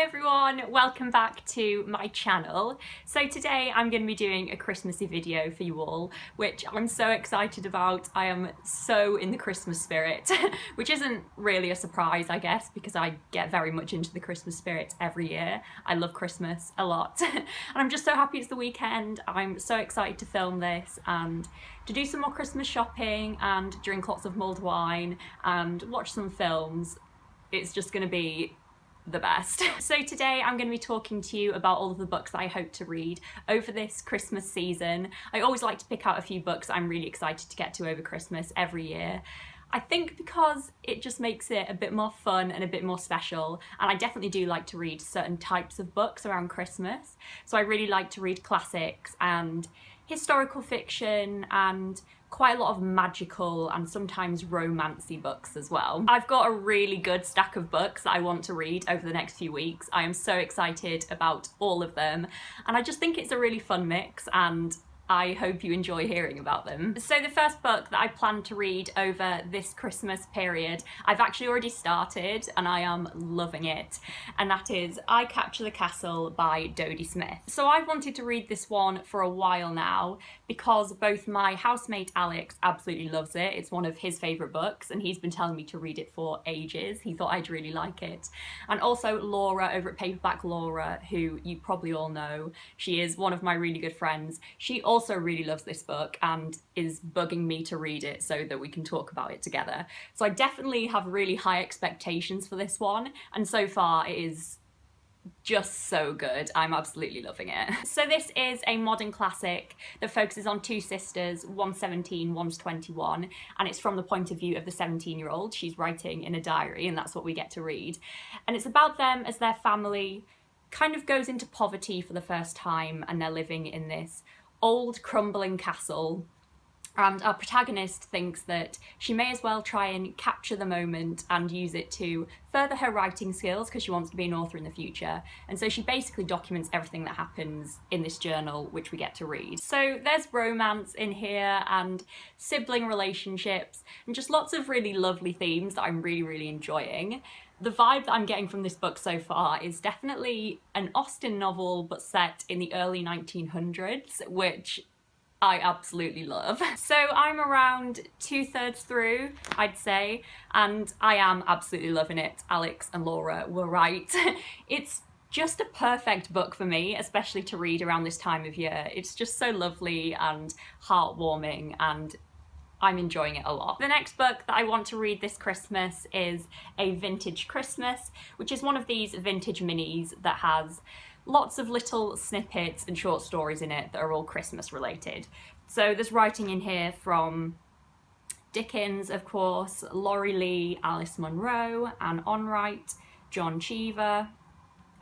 Hi everyone, welcome back to my channel. So today I'm going to be doing a Christmassy video for you all, which I'm so excited about. I am so in the Christmas spirit, which isn't really a surprise, I guess, because I get very much into the Christmas spirit every year. I love Christmas a lot and I'm just so happy it's the weekend. I'm so excited to film this and to do some more Christmas shopping and drink lots of mulled wine and watch some films. It's just going to be the best. So today I'm going to be talking to you about all of the books that I hope to read over this Christmas season. I always like to pick out a few books I'm really excited to get to over Christmas every year. I think because it just makes it a bit more fun and a bit more special, and I definitely do like to read certain types of books around Christmas. So I really like to read classics and historical fiction and quite a lot of magical and sometimes romancy books as well. I've got a really good stack of books that I want to read over the next few weeks. I am so excited about all of them and I just think it's a really fun mix and I hope you enjoy hearing about them. So the first book that I plan to read over this Christmas period, I've actually already started and I am loving it, and that is I Capture the Castle by Dodie Smith. So I've wanted to read this one for a while now because both my housemate Alex absolutely loves it. It's one of his favourite books and he's been telling me to read it for ages. He thought I'd really like it. And also Laura over at Paperback Laura, who you probably all know. She is one of my really good friends. She also really loves this book and is bugging me to read it so that we can talk about it together. So I definitely have really high expectations for this one, and so far it is just so good. I'm absolutely loving it. So this is a modern classic that focuses on two sisters, one's 17, one's 21, and it's from the point of view of the 17-year-old. She's writing in a diary and that's what we get to read. And it's about them as their family kind of goes into poverty for the first time and they're living in this old crumbling castle, and our protagonist thinks that she may as well try and capture the moment and use it to further her writing skills because she wants to be an author in the future. And so she basically documents everything that happens in this journal, which we get to read. So there's romance in here and sibling relationships and just lots of really lovely themes that I'm really enjoying. The vibe that I'm getting from this book so far is definitely an Austen novel but set in the early 1900s, which I absolutely love. So I'm around 2/3 through, I'd say, and I am absolutely loving it. Alex and Laura were right. It's just a perfect book for me, especially to read around this time of year. It's just so lovely and heartwarming and I'm enjoying it a lot. The next book that I want to read this Christmas is A Vintage Christmas, which is one of these vintage minis that has lots of little snippets and short stories in it that are all Christmas related. So there's writing in here from Dickens, of course, Laurie Lee, Alice Munro, Anne Onright, John Cheever,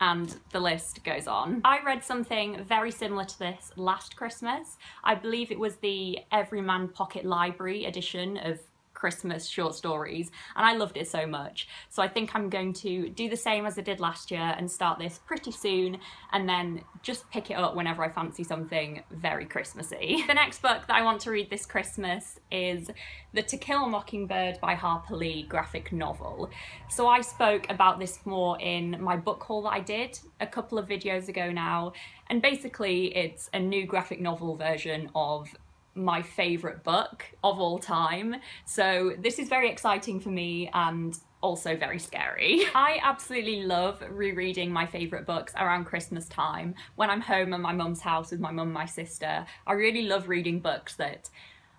and the list goes on. I read something very similar to this last Christmas. I believe it was the Everyman Pocket Library edition of Christmas short stories, and I loved it so much. So I think I'm going to do the same as I did last year and start this pretty soon and then just pick it up whenever I fancy something very Christmassy. The next book that I want to read this Christmas is the To Kill a Mockingbird by Harper Lee graphic novel. So I spoke about this more in my book haul that I did a couple of videos ago now, and basically it's a new graphic novel version of my favourite book of all time. So this is very exciting for me and also very scary. I absolutely love rereading my favourite books around Christmas time when I'm home at my mum's house with my mum and my sister. I really love reading books that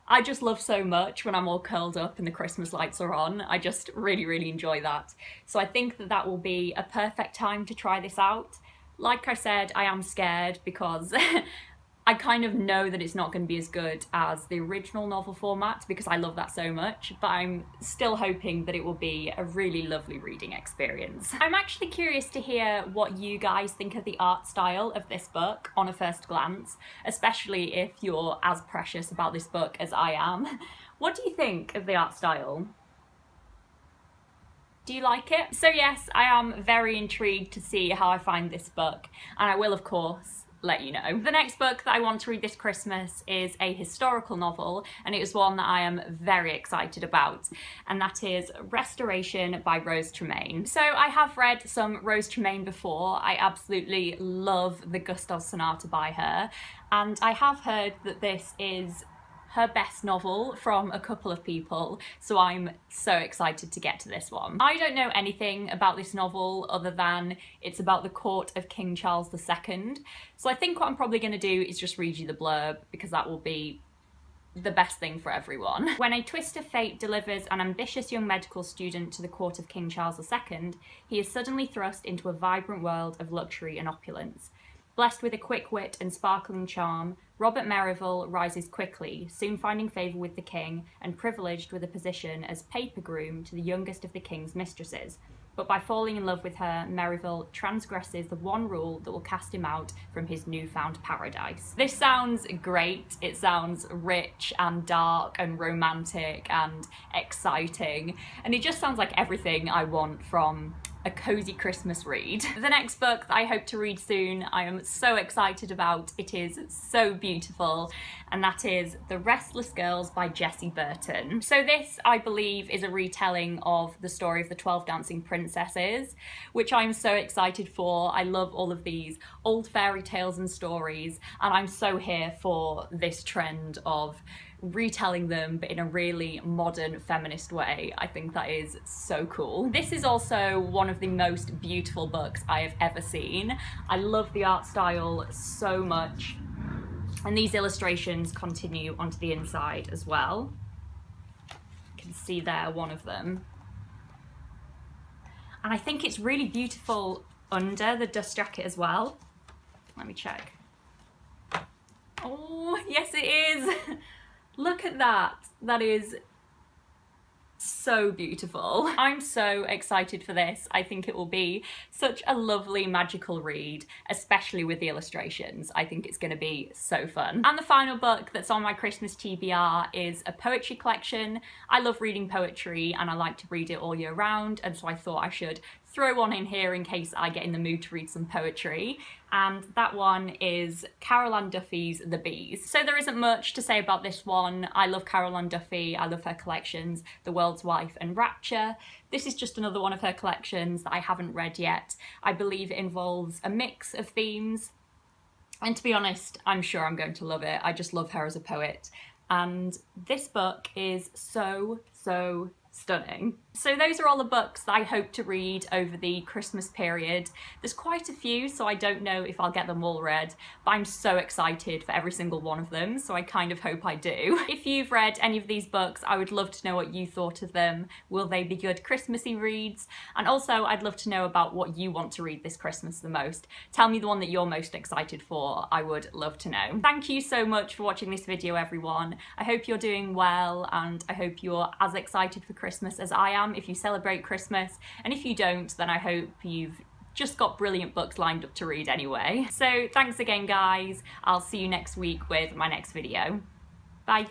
I just love so much when I'm all curled up and the Christmas lights are on. I just really enjoy that. So I think that that will be a perfect time to try this out. Like I said, I am scared because I kind of know that it's not going to be as good as the original novel format because I love that so much, but I'm still hoping that it will be a really lovely reading experience. I'm actually curious to hear what you guys think of the art style of this book on a first glance, especially if you're as precious about this book as I am. What do you think of the art style? Do you like it? So yes, I am very intrigued to see how I find this book, and I will of course let you know. The next book that I want to read this Christmas is a historical novel, and it is one that I am very excited about, and that is Restoration by Rose Tremaine. So I have read some Rose Tremaine before. I absolutely love the Gustav Sonata by her, and I have heard that this is her best novel from a couple of people, so I'm so excited to get to this one. I don't know anything about this novel other than it's about the court of King Charles II, so I think what I'm probably going to do is just read you the blurb, because that will be the best thing for everyone. When a twist of fate delivers an ambitious young medical student to the court of King Charles II, he is suddenly thrust into a vibrant world of luxury and opulence. Blessed with a quick wit and sparkling charm, Robert Merivale rises quickly, soon finding favour with the king and privileged with a position as paper groom to the youngest of the king's mistresses. But by falling in love with her, Merivale transgresses the one rule that will cast him out from his newfound paradise. This sounds great. It sounds rich and dark and romantic and exciting, and it just sounds like everything I want from a cozy Christmas read. The next book that I hope to read soon, I am so excited about. It is so beautiful, and that is The Restless Girls by Jessie Burton. So this, I believe, is a retelling of the story of the 12 Dancing Princesses, which I'm so excited for. I love all of these old fairy tales and stories, and I'm so here for this trend of retelling them but in a really modern feminist way. I think that is so cool. This is also one of the most beautiful books I have ever seen. I love the art style so much, and these illustrations continue onto the inside as well. You can see there one of them, and I think it's really beautiful under the dust jacket as well. Let me check. Oh yes, it is. Look at that. That is so beautiful. I'm so excited for this. I think it will be such a lovely magical read, especially with the illustrations. I think it's going to be so fun. And the final book that's on my Christmas TBR is a poetry collection. I love reading poetry and I like to read it all year round, and so I thought I should throw one in here in case I get in the mood to read some poetry, and that one is Carol Ann Duffy's The Bees. So there isn't much to say about this one. I love Carol Ann Duffy, I love her collections, The World's Wife and Rapture. This is just another one of her collections that I haven't read yet. I believe it involves a mix of themes, and to be honest, I'm sure I'm going to love it. I just love her as a poet, and this book is so stunning. So those are all the books that I hope to read over the Christmas period. There's quite a few, so I don't know if I'll get them all read, but I'm so excited for every single one of them, so I kind of hope I do. If you've read any of these books, I would love to know what you thought of them. Will they be good Christmassy reads? And also, I'd love to know about what you want to read this Christmas the most. Tell me the one that you're most excited for. I would love to know. Thank you so much for watching this video, everyone. I hope you're doing well, and I hope you're as excited for Christmas as I am if you celebrate Christmas, and if you don't, then I hope you've just got brilliant books lined up to read anyway. So thanks again guys, I'll see you next week with my next video. Bye.